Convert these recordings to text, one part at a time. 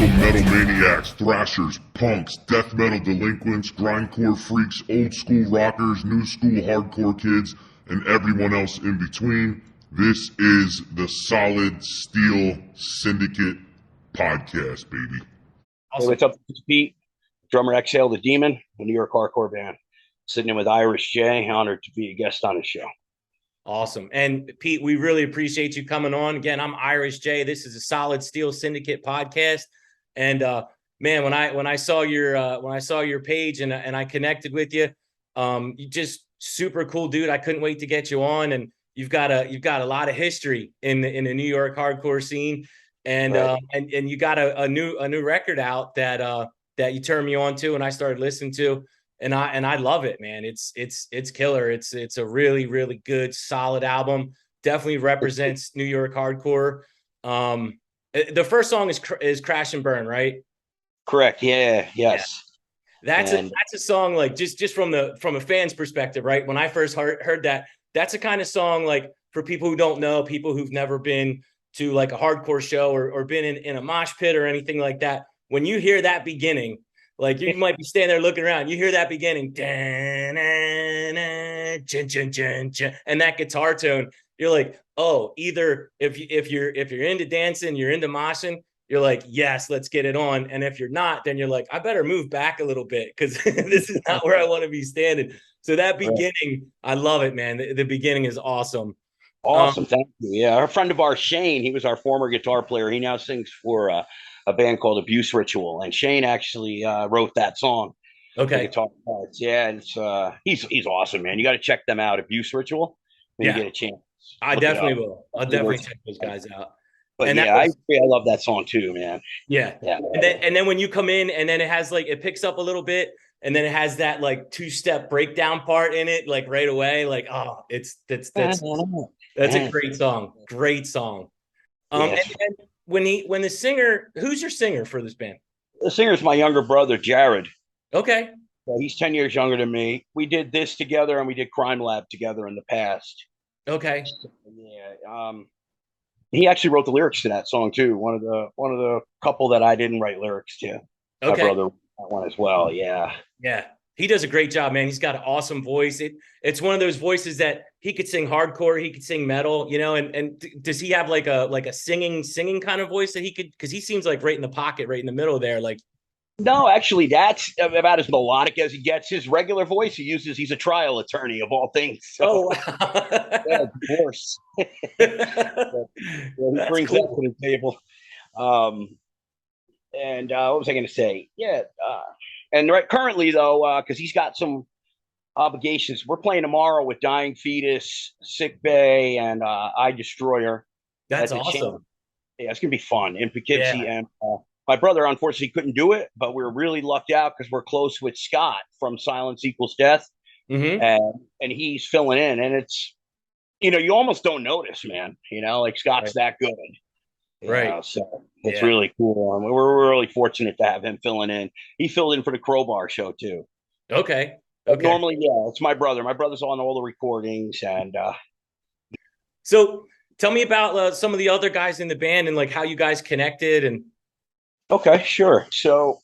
lyrical metal maniacs, thrashers, punks, death metal delinquents, grindcore freaks, old school rockers, new school hardcore kids, and everyone else in between. This is the Solid Steel Syndicate podcast, baby. Hey, what's up? It's Pete, drummer Exhale the Demon, a New York hardcore band. Sitting in with Irish J. Honored to be a guest on the show. Awesome. And Pete, we really appreciate you coming on. Again, I'm Irish J. This is a Solid Steel Syndicate podcast. And man, when I saw your page and I connected with you, you just super cool dude. I couldn't wait to get you on. And you've got a lot of history in the New York hardcore scene. And Right. and you got a new record out that you turned me on to and I started listening to. And I love it, man. It's killer. It's a really, really good, solid album. Definitely represents New York hardcore. The first song is Crash and Burn, right? Correct. Yeah. Yes. That's a song like just from a fan's perspective, right? When I first heard that, that's a kind of song like for people who don't know, people who've never been to like a hardcore show or been in a mosh pit or anything like that. When you hear that beginning, like you might be standing there looking around, you hear that beginning, and that guitar tone, you're like, oh, either if you're into dancing, you're into moshing, you're like, yes, let's get it on. And if you're not, then you're like, I better move back a little bit because this is not where I want to be standing. So that beginning, I love it, man. The beginning is awesome. Awesome. Thank you. Yeah. A friend of ours, Shane, he was our former guitar player. He now sings for a band called Abuse Ritual. And Shane actually wrote that song. The Okay. guitar parts. Yeah. And it's, he's awesome, man. You got to check them out. Abuse Ritual when you Yeah, get a chance. I Look it definitely up. will. I'll definitely check those guys out. But And that yeah, was, I love that song too, man. yeah. Yeah. And then when you come in and then it has like it picks up a little bit and then it has that like two-step breakdown part in it, like right away. Like, oh, that's a great song. Great song. Yeah. And when the singer, who's your singer for this band? The singer's my younger brother, Jared. Okay. So he's 10 years younger than me. We did this together and we did Crime Lab together in the past. Okay. Yeah. He actually wrote the lyrics to that song too. One of the couple that I didn't write lyrics to. My Okay. brother that one as well. Yeah. Yeah. He does a great job, man. He's got an awesome voice. It's one of those voices that he could sing hardcore, he could sing metal, you know, and does he have like a singing kind of voice that he could, because he seems like right in the pocket, right in the middle there. Like, No, actually, that's about as melodic as he gets. His regular voice he uses. He's a trial attorney of all things. So, oh, wow. yeah, divorce. Yeah, he That's brings that cool. to the table. And what was I going to say? Yeah. And right currently though, because he's got some obligations. We're playing tomorrow with Dying Fetus, Sick Bay, and I Destroyer That's at the Chamber. awesome. Yeah, it's gonna be fun in Poughkeepsie. Yeah. And my brother unfortunately couldn't do it, but we're really lucked out because we're close with Scott from Silence Equals Death, Mm-hmm. and he's filling in. And it's you almost don't notice, man. Like Scott's Right. that good. Right. So it's Yeah. really cool. We're really fortunate to have him filling in. He filled in for the Crowbar show too. Okay. But Okay. normally, yeah, it's my brother. My brother's on all the recordings, and So tell me about some of the other guys in the band and like how you guys connected and okay, sure. So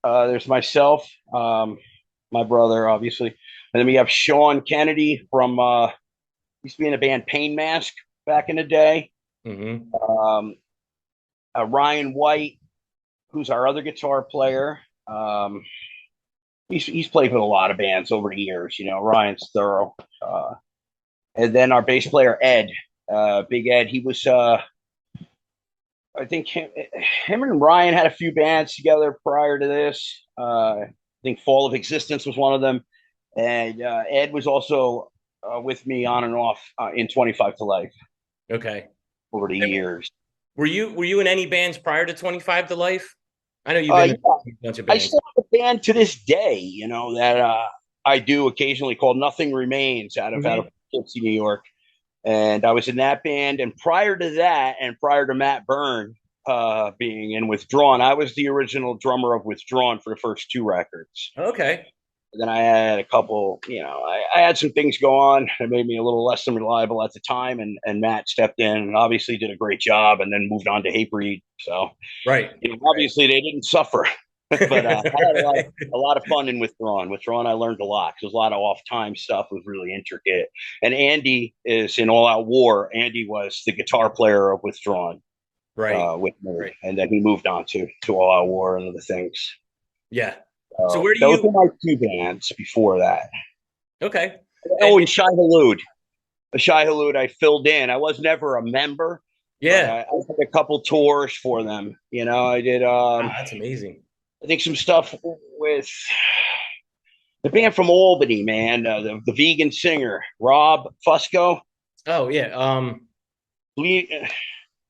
there's myself, my brother, obviously, and then we have Sean Kennedy from used to be in a band Pain Mask back in the day. mm-hmm. Ryan White, who's our other guitar player. He's played with a lot of bands over the years. Ryan's thorough. And then our bass player Ed, Big Ed. He was I think him and Ryan had a few bands together prior to this. I think Fall of Existence was one of them, and Ed was also with me on and off in 25 to Life Okay. over the years. Were you in any bands prior to 25 to Life? I know you've been in a bunch of I bands. still have a band to this day, that I do occasionally called Nothing Remains out of Poughkeepsie, New York. And I was in that band. And prior to that, and prior to Matt Byrne being in Withdrawn, I was the original drummer of Withdrawn for the first two records. Okay. Then I had a couple, I had some things go on that made me a little less than reliable at the time. And Matt stepped in and obviously did a great job and then moved on to Hatebreed. So, Right. Obviously they didn't suffer. But I had a lot of fun in Withdrawn. Withdrawn, I learned a lot because a lot of off-time stuff was really intricate. And Andy is in All Out War. Andy was the guitar player of Withdrawn, with me, Right. and then he moved on to All Out War and other things. Yeah. So where do those you? were my two bands before that. Okay. Oh, and Shai Hulud. Shai Hulud, I filled in. I was never a member. Yeah. I did a couple tours for them. I did. Wow, that's amazing. I think some stuff with the band from Albany, man. The vegan singer Rob Fusco. Oh yeah.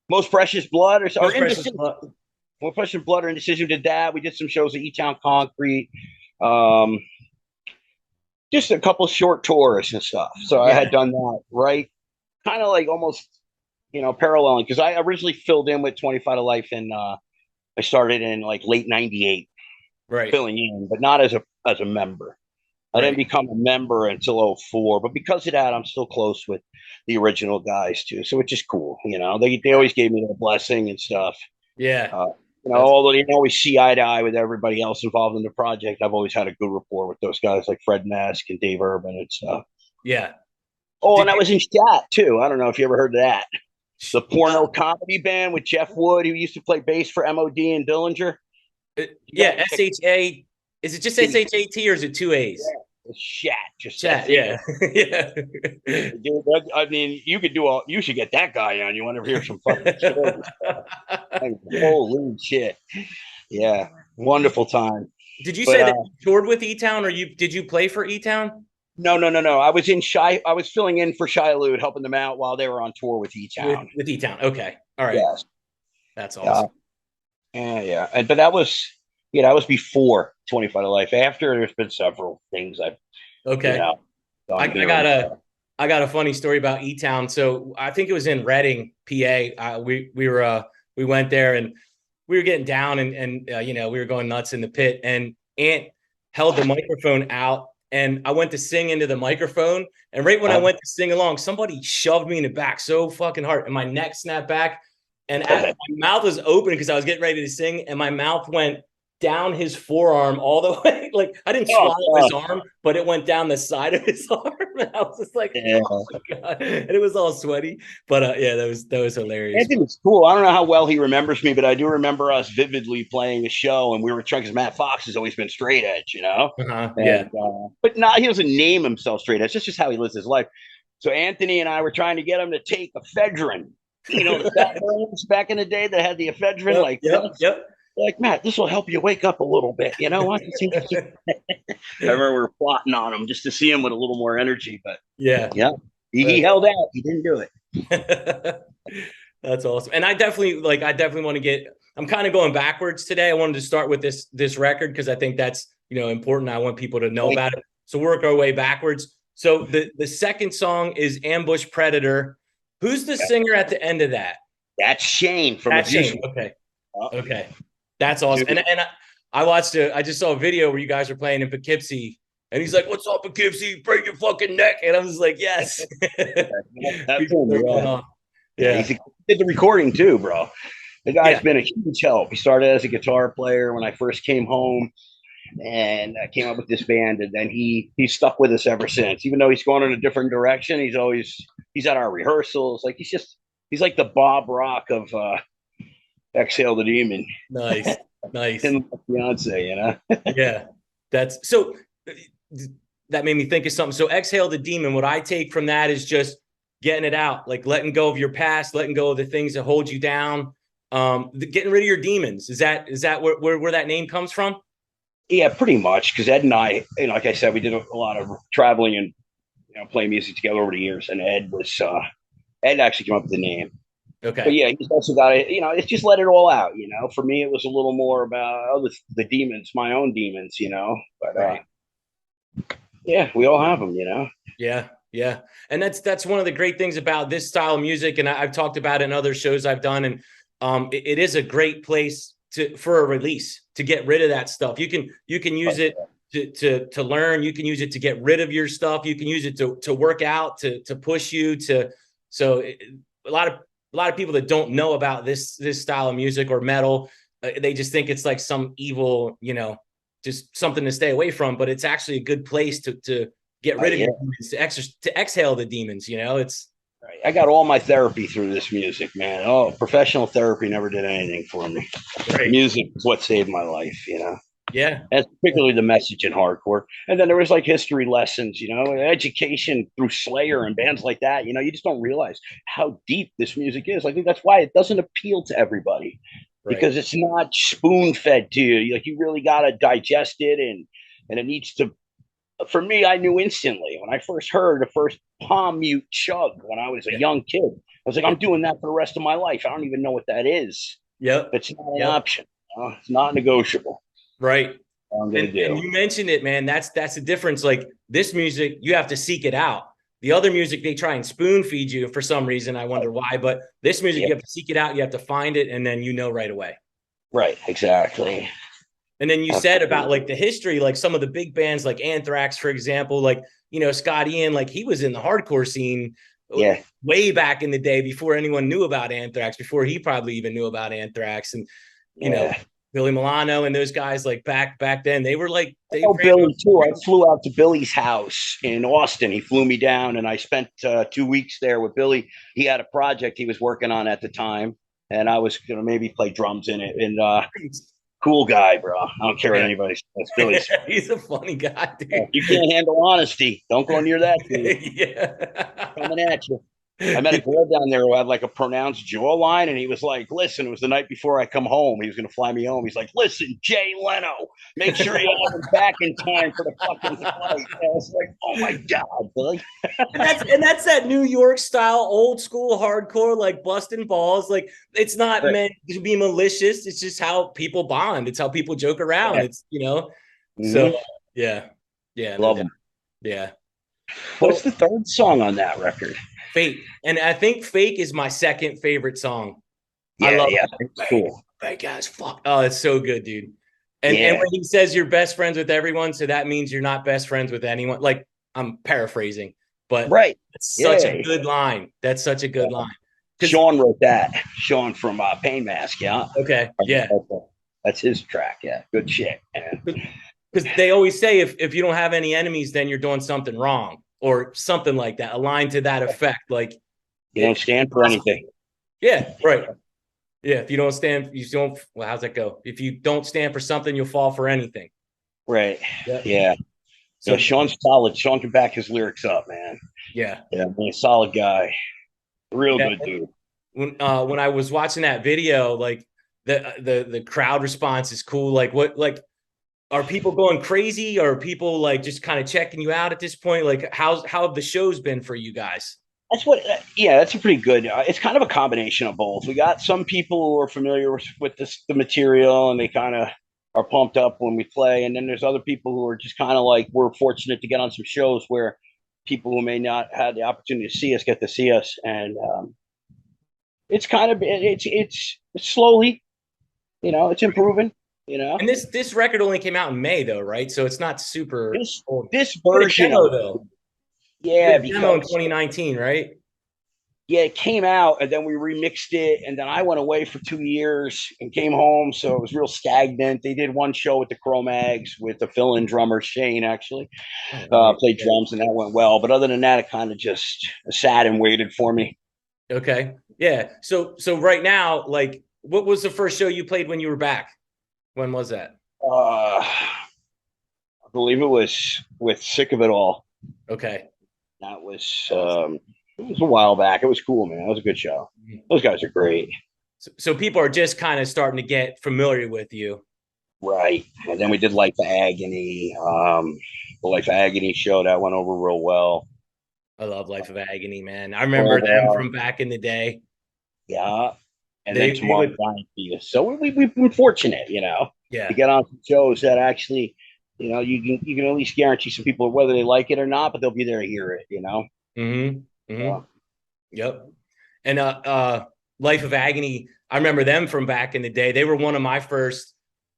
Most Precious Blood or Most Precious Blood. Most Precious Blood or Indecision did that. We did some shows at E-Town Concrete. Just a couple short tours and stuff. So I had done that, right? Kind of like almost, paralleling, because I originally filled in with 25 to Life, and I started in like late '98, right, filling in, but not as a member. I didn't become a member until '04, but because of that, I'm still close with the original guys too. So which is cool. They always gave me their blessing and stuff. Yeah. Although they didn't always see eye to eye with everybody else involved in the project, I've always had a good rapport with those guys like Fred Mask and Dave Urban and stuff. Yeah. Oh, and I was in Chat too. I don't know if you ever heard of that. The porno comedy band with Jeff Wood, who used to play bass for MOD and Dillinger. Yeah, SHA. Is it just SHAT or is it two A's? Yeah. It's Chat. Chat, yeah. Yeah. Dude, I mean, you should get that guy on. You want to hear some fucking stories. Holy shit. Yeah. Wonderful time. Did you say that you toured with E-Town, or did you play for E-Town? No. I was I was filling in for Shai Hulud, helping them out while they were on tour with E-Town. With E-Town. Okay. All right. Yes. That's awesome. Yeah. But that was before 25 to Life. After, there's been several things I've I got a funny story about E-Town. So I think it was in Reading, PA. We went there and we were getting down and we were going nuts in the pit, and Ant held the microphone out and I went to sing into the microphone, and right when I went to sing along, somebody shoved me in the back so fucking hard and my neck snapped back, and my mouth was open because I was getting ready to sing, and my mouth went down his forearm all the way. Like I didn't swallow his arm, but it went down the side of his arm. And I was just like, oh my God. And it was all sweaty. But that was hilarious. I think it's cool. I don't know how well he remembers me, but I do remember us vividly playing a show, and we were trying, because Matt Fox has always been straight edge, but he doesn't name himself straight edge. That's just how he lives his life. So Anthony and I were trying to get him to take ephedrine. The fat burns back in the day that had the ephedrine, Yep. Like, Matt, this will help you wake up a little bit. I remember we were plotting on him just to see him with a little more energy, but he held out. He didn't do it. That's awesome. And I definitely want to get, I'm kind of going backwards today. I wanted to start with this record because I think that's, important. I want people to know about it. So work our way backwards. So the second song is Ambush Predator. Who's the singer at the end of that? That's Shane from Shane. Okay. That's awesome. And I just saw a video where you guys are playing in Poughkeepsie, and he's like, "What's up, Poughkeepsie? Break your fucking neck!" And I was like, "Yes." That's cool, yeah. He did the recording too, bro. The guy's been a huge help. He started as a guitar player when I first came home, and I came up with this band, and then he's stuck with us ever since. Even though he's gone in a different direction, he's at our rehearsals. Like he's like the Bob Rock of Exhale the Demon. Nice. And Beyonce, Yeah. So that made me think of something. So Exhale the Demon, what I take from that is just getting it out, like letting go of your past, letting go of the things that hold you down, getting rid of your demons. Is that where that name comes from? Yeah, pretty much. Because Ed and I, like I said, we did a lot of traveling and playing music together over the years. And Ed actually came up with the name. Okay. But yeah, he's also got it. It's just let it all out. For me, it was a little more about the demons, my own demons. But yeah, we all have them. Yeah. And that's one of the great things about this style of music. And I've talked about it in other shows I've done. And it is a great place for a release, to get rid of that stuff. You can use it to learn. You can use it to get rid of your stuff. You can use it to work out, to push you to. So a lot of people that don't know about this style of music or metal, they just think it's like some evil, just something to stay away from. But it's actually a good place to get rid of your demons, to exhale the demons. It's. I got all my therapy through this music, man. Oh, professional therapy never did anything for me. Right. Music is what saved my life, Yeah. That's particularly the message in hardcore. And then there was like history lessons, education through Slayer and bands like that. You just don't realize how deep this music is. I think that's why it doesn't appeal to everybody, because it's not spoon fed to you. Like, you really got to digest it, and it needs to. For me, I knew instantly when I first heard the first palm mute chug when I was a young kid. I was like, I'm doing that for the rest of my life. I don't even know what that is. Yep. It's not an option. It's not negotiable. Right. And you mentioned it, man. That's the difference. Like, this music, you have to seek it out. The other music, they try and spoon feed you for some reason. I wonder why. But this music, you have to seek it out. You have to find it, and then right away. Right. Exactly. And then you said about like the history, like some of the big bands like Anthrax, for example, like, Scott Ian, like he was in the hardcore scene way back in the day before anyone knew about Anthrax, before he probably even knew about Anthrax. And, Billy Milano and those guys, like back then, they were like, Billy too. I flew out to Billy's house in Austin. He flew me down, and I spent 2 weeks there with Billy. He had a project he was working on at the time, and I was going to maybe play drums in it. And, cool guy, bro. I don't care what anybody says. Billy's he's a funny guy, dude. You can't handle honesty. Don't go near that, dude. Yeah. Coming at you. I met a girl down there who had like a pronounced jawline, and he was like, listen, it was the night before I come home. He was going to fly me home. He's like, listen, Jay Leno, make sure you have him back in time for the fucking flight. I was like, oh my God, Billy. and that's that New York style, old school hardcore, like busting balls. Like, it's not meant to be malicious. It's just how people bond. It's how people joke around. It's, so yeah. Love them. Yeah. What's the third song on that record? Fake. And I think Fake is my second favorite song. I love it. It's cool. Fake guys, fuck. Oh, it's so good, dude. And when he says you're best friends with everyone, so that means you're not best friends with anyone. Like, I'm paraphrasing, but it's such a good line. That's such a good line. Sean wrote that. Sean from Pain Mask, yeah. Okay, yeah. That's his track, yeah. Good shit, man. Because they always say if you don't have any enemies, then you're doing something wrong. Or something like that, a line to that effect. Like, you don't stand for anything. Yeah, right. Yeah, if you don't stand, well, how's that go? If you don't stand for something, you'll fall for anything. Right. Yeah. So Sean's solid. Sean can back his lyrics up, man. Yeah. Yeah, man, a solid guy. Real good dude. When I was watching that video, like the crowd response is cool. Like, are people going crazy? Or are people like just kind of checking you out at this point? Like, how have the shows been for you guys? That's a pretty good. It's kind of a combination of both. We got some people who are familiar with the material, and they kind of are pumped up when we play. And then there's other people who are just kind of like, we're fortunate to get on some shows where people who may not have the opportunity to see us get to see us. And it's kind of, it's slowly, it's improving. And this record only came out in May, though, right? So it's not super old. This version though. Yeah, because demo in 2019, right? Yeah, it came out, and then we remixed it, and then I went away for 2 years and came home, so it was real stagnant. They did one show with the Cro-Mags with the fill-in drummer Shane, actually played drums, and that went well. But other than that, it kind of just sat and waited for me. Okay, yeah. So right now, like, what was the first show you played when you were back? When was that? I believe it was with Sick of It All. Okay. That was it was a while back. It was cool, man. It was a good show. Those guys are great. So people are just kind of starting to get familiar with you. Right. And then we did Life of Agony. The Life of Agony show that went over real well. I love Life of Agony, man. I remember them from back in the day. Yeah. And then tomorrow Dynasty. So we've been fortunate, to get on some shows that actually, you can at least guarantee some people whether they like it or not, but they'll be there to hear it, Mm-hmm. Mm-hmm. Yep. And Life of Agony, I remember them from back in the day. They were one of my first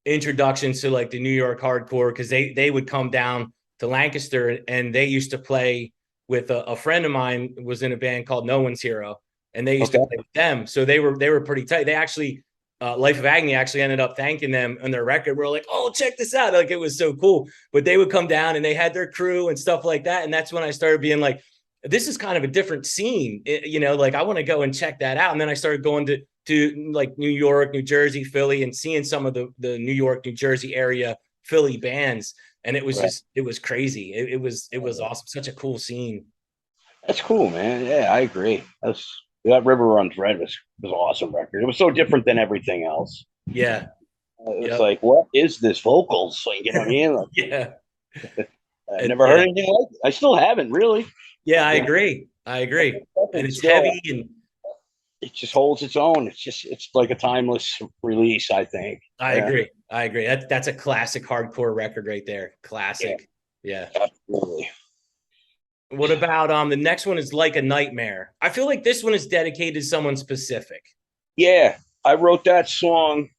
introductions to like the New York hardcore, because they would come down to Lancaster, and they used to play with a friend of mine was in a band called No One's Hero, and they used to play with them. So they were pretty tight. They actually, Life of Agony actually ended up thanking them on their record. We're like, oh, check this out. Like, it was so cool. But they would come down and they had their crew and stuff like that. And that's when I started being like, this is kind of a different scene. Like I want to go and check that out. And then I started going to like New York, New Jersey, Philly, and seeing some of the New York, New Jersey area Philly bands. And it was just, it was crazy. It was awesome. Such a cool scene. That's cool, man. Yeah, I agree. That River Runs Red was an awesome record. It was so different than everything else. Yeah. It was like, what is this vocals? Like, you know what I mean? Like, yeah. I never heard anything like it. I still haven't really. Yeah, I agree. And it's heavy, and it just holds its own. It's like a timeless release, I think. I agree. That's a classic hardcore record right there. Classic. Yeah. Absolutely. What about the next one is Like a Nightmare? I feel like this one is dedicated to someone specific. Yeah, I wrote that song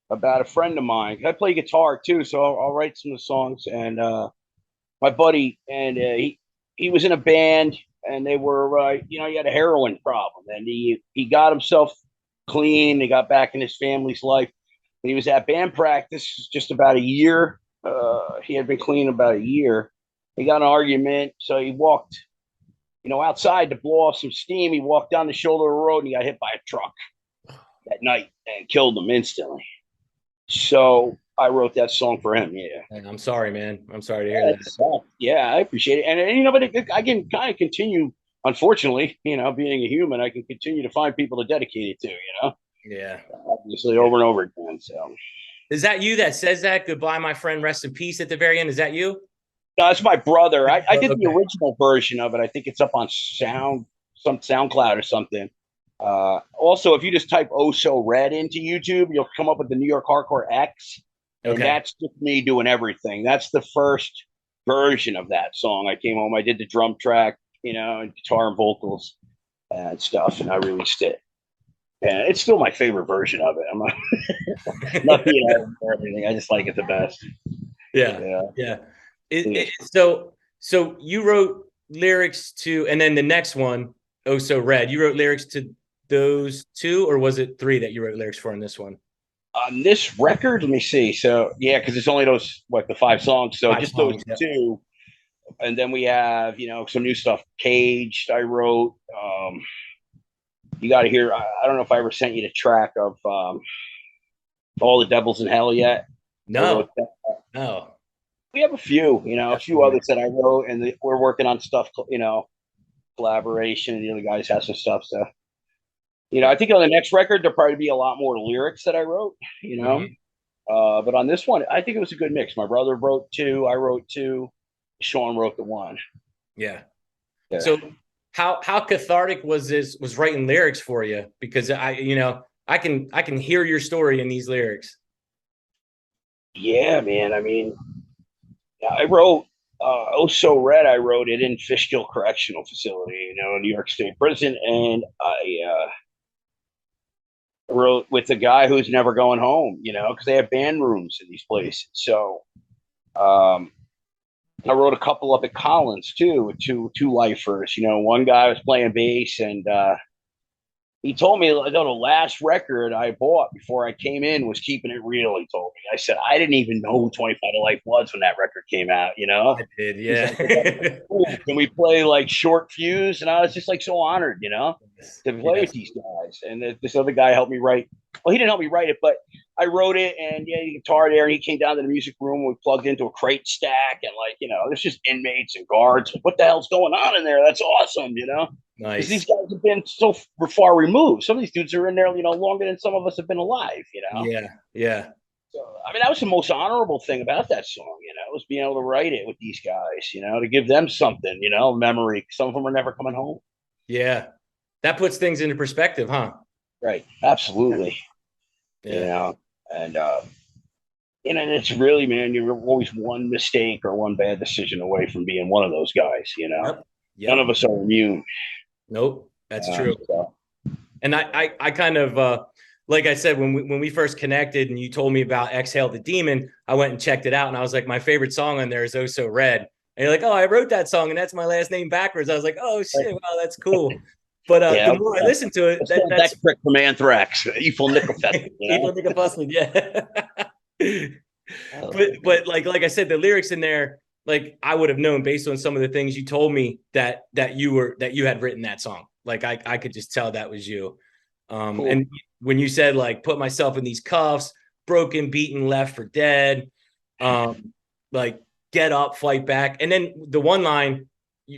about a friend of mine. I play guitar too, so I'll write some of the songs. And my buddy, and he was in a band, and they were, he had a heroin problem, and he got himself clean. He got back in his family's life. He was at band practice just about a year. He had been clean about a year. He got in an argument, so he walked, outside to blow off some steam. He walked down the shoulder of the road, and he got hit by a truck that night and killed him instantly. So I wrote that song for him. Yeah. I'm sorry, man. I'm sorry to hear that. Yeah, I appreciate it. And but I can kind of continue, unfortunately, being a human, I can continue to find people to dedicate it to, Yeah. Obviously, over and over again. So is that you that says that? Goodbye, my friend, rest in peace at the very end? Is that you? No, it's my brother. I did the original version of it. I think it's up on SoundCloud or something. Also, if you just type "Oh So Red" into YouTube, you'll come up with the New York Hardcore X, and that's just me doing everything. That's the first version of that song. I came home, I did the drum track, and guitar and vocals and stuff, and I released it. And it's still my favorite version of it. I'm not for everything. I just like it the best. Yeah. So you wrote lyrics to, and then the next one, Oh So Red, you wrote lyrics to those two, or was it three that you wrote lyrics for in this one? On this record, let me see. So yeah, because it's only those the 5 songs. So just those two, and then we have some new stuff. Caged, I wrote. You got to hear. I don't know if I ever sent you the track of All the Devils in Hell yet. No. We have a few, a few others that I wrote, and we're working on stuff, collaboration, and the other guys have some stuff. So, I think on the next record, there'll probably be a lot more lyrics that I wrote, but on this one, I think it was a good mix. My brother wrote 2, I wrote 2, Sean wrote the 1. Yeah. So how cathartic was writing lyrics for you? Because I can hear your story in these lyrics. Yeah, man. I mean, I wrote Oh So Red. I wrote it in Fishkill Correctional Facility, New York State Prison, and I wrote with a guy who's never going home, because they have band rooms in these places. So I wrote a couple up at Collins too, with two lifers. One guy was playing bass, and he told me, the last record I bought before I came in was Keeping It Real. He told me. I said, I didn't even know who 25 to Life was when that record came out, I did, yeah. Like, can we play like Short Fuse? And I was just like so honored, to play with these guys. And this other guy helped me write. Well, he didn't help me write it, but I wrote it, and the guitar there, and he came down to the music room. We plugged into a crate stack, and there's just inmates and guards. Like, what the hell's going on in there? That's awesome, Nice. These guys have been so far removed. Some of these dudes are in there, longer than some of us have been alive, Yeah. So, I mean, that was the most honorable thing about that song, was being able to write it with these guys, to give them something, memory. Some of them are never coming home. Yeah. That puts things into perspective, huh? Right. Absolutely. Yeah. And it's really, man, you're always one mistake or one bad decision away from being one of those guys, Yep. None of us are immune. Nope. That's true. And I kind of, like I said, when we first connected and you told me about Exhale the Demon, I went and checked it out, and I was like, my favorite song on there is Oh So Red. And you're like, oh, I wrote that song, and that's my last name backwards. I was like, oh shit, wow, that's cool. But Yeah, the more I listen to it, that's trick from Anthrax, Evil Nickelfest. Evil Nickelfest, yeah. but like I said, the lyrics in there, like I would have known based on some of the things you told me that you had written that song. Like I could just tell that was you. Cool. And when you said like put myself in these cuffs, broken, beaten, left for dead, like get up, fight back, and then the one line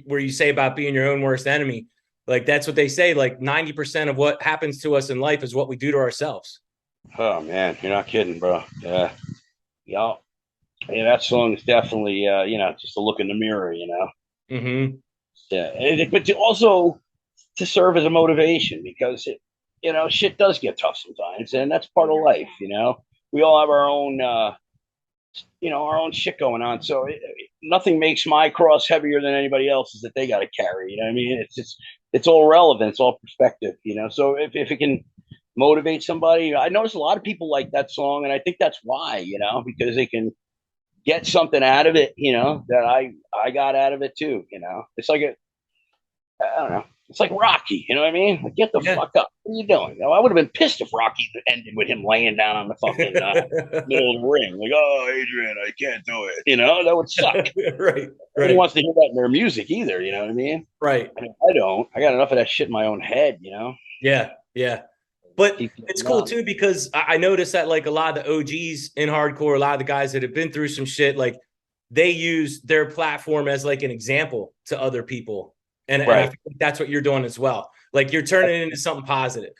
where you say about being your own worst enemy, like that's what they say. Like 90% of what happens to us in life is what we do to ourselves. Oh man, you're not kidding, bro. Yeah. Yeah, that song is definitely, just a look in the mirror, Mm-hmm. Yeah, but also to serve as a motivation because shit does get tough sometimes, and that's part of life. We all have our own, our own shit going on. So nothing makes my cross heavier than anybody else's that they got to carry. You know what I mean? It's all relevant. It's all perspective. So if it can motivate somebody, I notice a lot of people like that song, and I think that's why. Because they can get something out of it. That I got out of it too. It's like I don't know. It's like Rocky, you know what I mean? Like, get the fuck up. What are you doing? I would have been pissed if Rocky ended with him laying down on the fucking middle of the ring. Like, oh, Adrian, I can't do it. That would suck. Right. Nobody wants to hear that in their music either, you know what I mean? Right. I don't. I got enough of that shit in my own head, Yeah. But it's cool too, because I noticed that like a lot of the OGs in hardcore, a lot of the guys that have been through some shit, like they use their platform as like an example to other people. And I think that's what you're doing as well. Like you're turning it into something positive.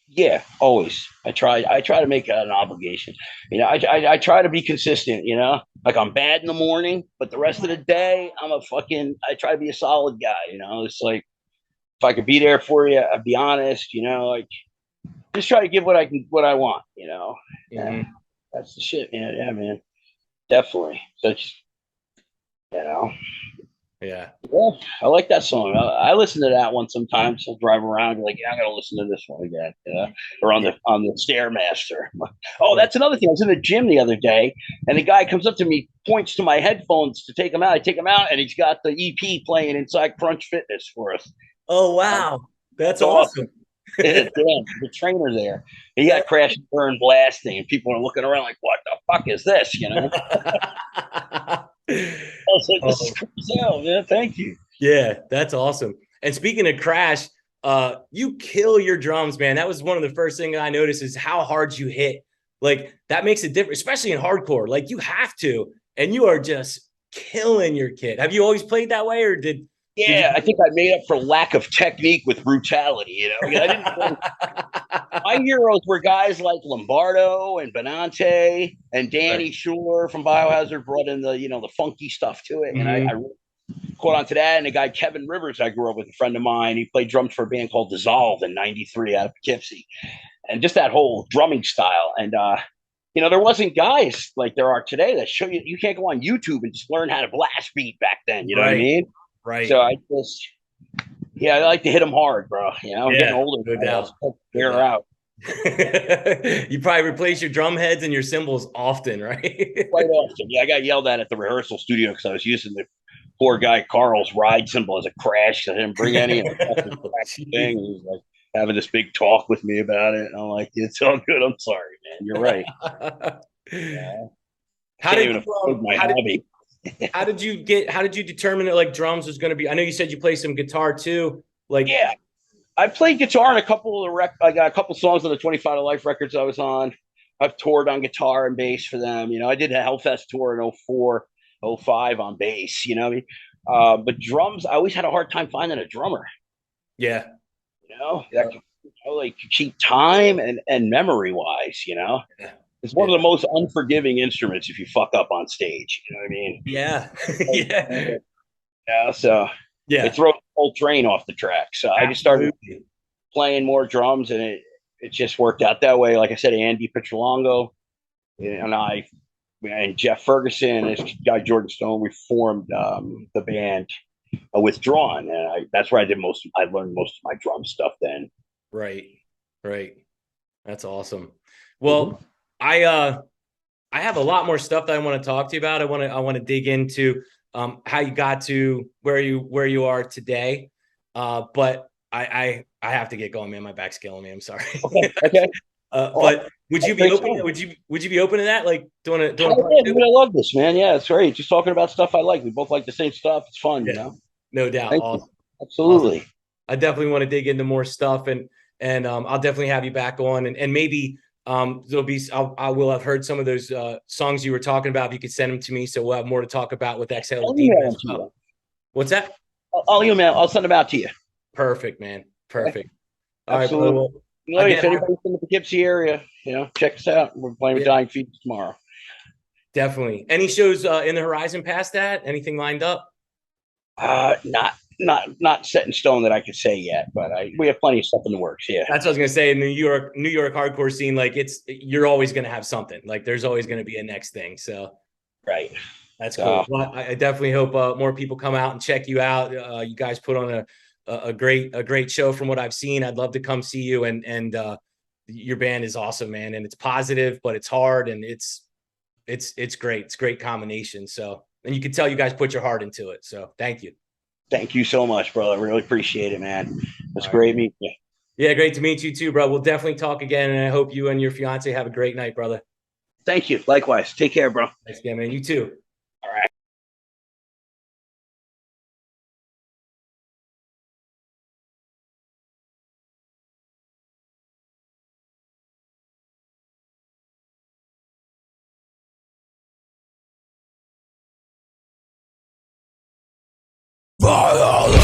Yeah, always. I try to make it an obligation. I try to be consistent, like I'm bad in the morning, but the rest of the day, I try to be a solid guy, it's like, if I could be there for you, I'd be honest, like just try to give what I want, Mm-hmm. That's the shit, man. Yeah, man. Definitely. Yeah, I like that song. I listen to that one sometimes. I'll drive around and be like, yeah, I'm gonna listen to this one again. Or on the Stairmaster. Oh, that's another thing. I was in the gym the other day, and the guy comes up to me, points to my headphones to take them out. I take them out, and he's got the EP playing inside Crunch Fitness for us. Oh wow, that's awesome. Damn, the trainer there. He got Crash and Burn blasting, and people are looking around like, what the fuck is this? I was like, this is cool as hell, man. Thank you. Yeah, that's awesome. And speaking of Crash, you kill your drums, man. That was one of the first things I noticed is how hard you hit. Like that makes it different, especially in hardcore. Like you have to, and you are just killing your kit. Have you always played that way, or did? Yeah, I think I made up for lack of technique with brutality. My heroes were guys like Lombardo and Benante and Danny Schuler from Biohazard brought in the funky stuff to it. Mm-hmm. And I really caught on to that. And the guy Kevin Rivers, I grew up with, a friend of mine. He played drums for a band called Dissolved in '93 out of Poughkeepsie. And just that whole drumming style. And there wasn't guys like there are today that show you can't go on YouTube and just learn how to blast beat back then. You know what I mean? Right. So I like to hit them hard, bro. I'm getting older. No doubt. Wear out. You probably replace your drum heads and your cymbals often, right? Quite often. Yeah, I got yelled at the rehearsal studio because I was using the poor guy Carl's ride cymbal as a crash. I didn't bring any. Thing. He was like having this big talk with me about it. And I'm like, it's all good. I'm sorry, man. You're right. Yeah. How did you determine that like drums was going to be? I know you said you play some guitar too. Like, yeah, I played guitar in a couple of I got a couple songs on the 25 to Life records I was on. I've toured on guitar and bass for them. I did a Hellfest tour in 04, 05 on bass, but drums, I always had a hard time finding a drummer. Yeah. That could keep time and memory wise, Yeah. It's one of the most unforgiving instruments if you fuck up on stage. You know what I mean? Yeah. Yeah. So it throws the whole train off the track. So I just started playing more drums, and it just worked out that way. Like I said, Andy Picholongo and I and Jeff Ferguson and this guy Jordan Stone, we formed the band Withdrawn, and that's where I learned most of my drum stuff then. Right. That's awesome. Well, I have a lot more stuff that I want to talk to you about. I want to dig into how you got to where you are today. But I have to get going, man. My back's killing me. I'm sorry. Okay. But would you be open? Would you be open to that? Like doing a part two? I love this, man. Yeah, it's great. Just talking about stuff I like. We both like the same stuff. It's fun, you know. No doubt. Thank Awesome. you. Absolutely. Awesome. I definitely want to dig into more stuff, and I'll definitely have you back on, and maybe there'll be I will have heard some of those songs you were talking about. If you could send them to me, so we'll have more to talk about with Exhale the Demon as well. What's that? I'll email. I'll send them out to you. Perfect, man. Perfect. All right, well, you know, if anybody's in the Poughkeepsie area, you know, check us out. We're playing with Dying Feet tomorrow. Definitely. Any shows in the horizon past that? Anything lined up? Not set in stone that I could say yet, but we have plenty of stuff in the works. Yeah, that's what I was gonna say. In the New York hardcore scene, like you're always gonna have something. Like there's always gonna be a next thing. So, right. That's cool. Well, I definitely hope more people come out and check you out. You guys put on a great show from what I've seen. I'd love to come see you, and your band is awesome, man. And it's positive, but it's hard, and it's great. It's a great combination. So, and you can tell you guys put your heart into it. So thank you. Thank you so much, brother. I really appreciate it, man. It's great meeting you. Yeah, great to meet you too, bro. We'll definitely talk again, and I hope you and your fiance have a great night, brother. Thank you. Likewise. Take care, bro. Thanks again, man. You too. All right. Biohazard.